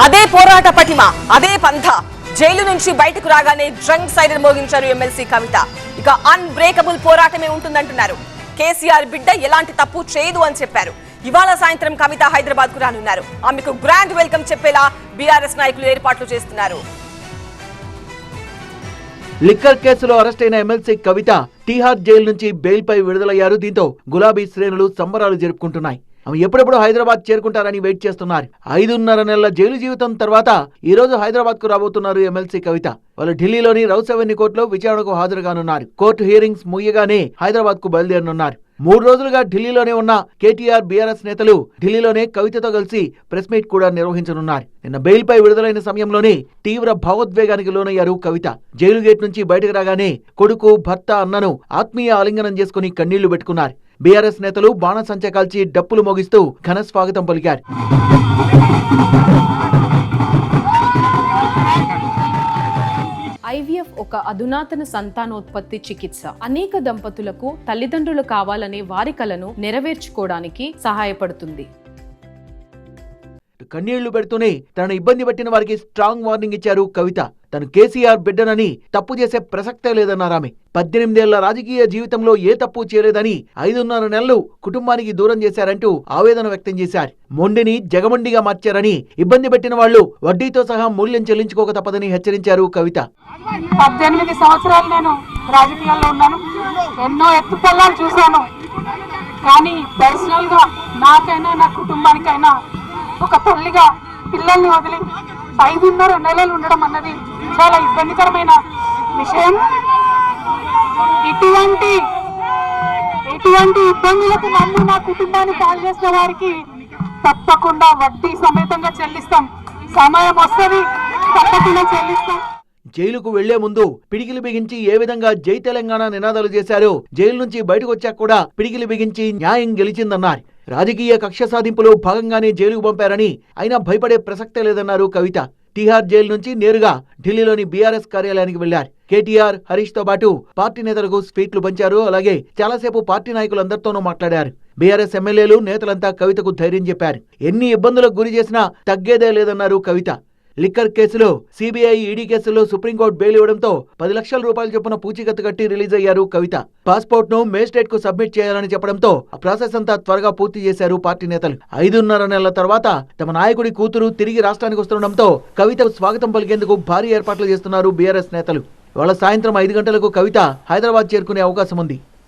అదే పోరాట పటిమ, అదే పంథ. జైలు నుంచి బయటకు రాగానే డ్రంక్ సైరన్ మోగించారు ఎమ్మెల్సీ కవిత. ఇక అన్బ్రేకబుల్ పోరాటమే ఉంటుందంటున్నారు. కేసీఆర్ బిడ్డ ఎలాంటి తప్పు చేయదు అని చెప్పారు. ఇవాళ సాయంత్రం కవిత హైదరాబాద్ కు రానున్నారు. ఆమెకు గ్రాండ్ వెల్కమ్ చెప్పేలా బీఆర్ఎస్ నాయకులు ఏర్పాట్లు చేస్తున్నారు. లిక్కర్ కేసులో అరెస్ట్ అయిన ఎమ్మెల్సీ కవిత తీహార్ జైలు నుంచి బెయిల్ పై విడుదలయ్యారు. దీంతో గులాబీ శ్రేణులు సంబరాలు జరుపుకుంటున్నాయి. ఆమె ఎప్పుడెప్పుడు హైదరాబాద్ చేరుకుంటారని వెయిట్ చేస్తున్నారు. 5.5 నెలల జైలు జీవితం తర్వాత ఈ రోజు హైదరాబాద్ కు రాబోతున్నారు ఎమ్మెల్సీ కవిత. వాళ్ళు ఢిల్లీలోని రౌస్ అవెన్యూ కోర్టులో విచారణకు హాజరుగానున్నారు. కోర్టు హియరింగ్స్ ముగియగానే హైదరాబాద్ కు బయలుదేరనున్నారు. 3 రోజులుగా ఢిల్లీలోనే ఉన్న కేటీఆర్ బీఆర్ఎస్ నేతలు ఢిల్లీలోనే కవితతో కలిసి ప్రెస్ మీట్ కూడా నిర్వహించనున్నారు. నిన్న బెయిల్ పై విడుదలైన సమయంలోనే తీవ్ర భావోద్వేగానికి లోనయ్యారు కవిత. జైలు గేట్ నుంచి బయటకు రాగానే కొడుకు, భర్త, అన్నను ఆత్మీయ ఆలింగనం చేసుకుని కన్నీళ్లు పెట్టుకున్నారు. బీఆర్ఎస్ నేతలు బాణసంచ కాల్చి డప్పులు మోగిస్తూ ఘన స్వాగతం పలికారు. ఐవీఎఫ్ ఒక అధునాతన సంతానోత్పత్తి చికిత్స. అనేక దంపతులకు తల్లిదండ్రులు కావాలనే వారి కలను నెరవేర్చుకోవడానికి సహాయపడుతుంది. కన్నీళ్లు పెడుతూనే తనను ఇబ్బంది పెట్టిన వారికి స్ట్రాంగ్ వార్నింగ్ ఇచ్చారు కవిత. తను కేసీఆర్ బిడ్డనని తప్పు చేసే ప్రసక్తే లేదన్నారామె. 18 ఏళ్ల రాజకీయ జీవితంలో ఏ తప్పు చేయలేదని 5.5 నెలలు కుటుంబానికి దూరం చేశారంటూ ఆవేదన వ్యక్తం చేశారు. మొండిని జగమండిగా మార్చారని, ఇబ్బంది పెట్టిన వాళ్లు వడ్డీతో సహా మూల్యం చెల్లించుకోక తప్పదని హెచ్చరించారు కవిత. 18 సంవత్సరాలు నేను రాజకీయాల్లో ఉన్నాను. ఎన్నో ఎత్తుపల్లాలు చూశాను. కానీ పర్సనల్ గా నాకైనా నా కుటుంబానికైనా ఒక తల్లిగా పిల్లల్ని వదిలి 5.5 నెలలు ఉండడం అన్నది చాలా ఇబ్బందికరమైన విషయం. ఇటువంటి ఇబ్బందులకు నన్ను నా కుటుంబాన్ని పాలు చేసిన వారికి తప్పకుండా వడ్డీ సమేతంగా చెల్లిస్తాం. సమయం వస్తుంది, తప్పకుండా చెల్లిస్తాం. జైలుకు వెళ్లే ముందు పిడికిలు బిగించి ఏ విధంగా జై తెలంగాణ నినాదాలు చేశారో, జైలు నుంచి బయటకు వచ్చాక కూడా పిడికిలు బిగించి న్యాయం గెలిచిందన్నారు. రాజకీయ కక్ష సాధింపులో భాగంగానే జైలుకు పంపారని, అయినా భయపడే ప్రసక్తే లేదన్నారు కవిత. తీహార్ జైలు నుంచి నేరుగా ఢిల్లీలోని బీఆర్ఎస్ కార్యాలయానికి వెళ్లారు. కేటీఆర్, హరీష్ తో పాటు పార్టీ నేతలకు స్వీట్లు పంచారు. అలాగే చాలాసేపు పార్టీ నాయకులందరితోనూ మాట్లాడారు. బీఆర్ఎస్ ఎమ్మెల్యేలు, నేతలంతా కవితకు ధైర్యం చెప్పారు. ఎన్ని ఇబ్బందులకు గురి చేసినా తగ్గేదే లేదన్నారు కవిత. లిక్కర్ కేసులో సిబిఐ, ఈడీ కేసుల్లో సుప్రీంకోర్టు బెయిల్ ఇవ్వడంతో 10 లక్షల రూపాయల చొప్పున పూచీకత్తు కట్టి రిలీజ్ అయ్యారు కవిత. పాస్పోర్ట్ ను మేజిస్ట్రేట్ కు సబ్మిట్ చేయాలని చెప్పడంతో ఆ ప్రాసెస్ అంతా త్వరగా పూర్తి చేశారు పార్టీ నేతలు. 5.5 నెలల తర్వాత తమ నాయకుడి కూతురు తిరిగి రాష్ట్రానికి వస్తుండటంతో కవితకు స్వాగతం పలికేందుకు భారీ ఏర్పాట్లు చేస్తున్నారు బీఆర్ఎస్ నేతలు. ఇవాళ సాయంత్రం 5 గంటలకు కవిత హైదరాబాద్ చేరుకునే అవకాశం ఉంది.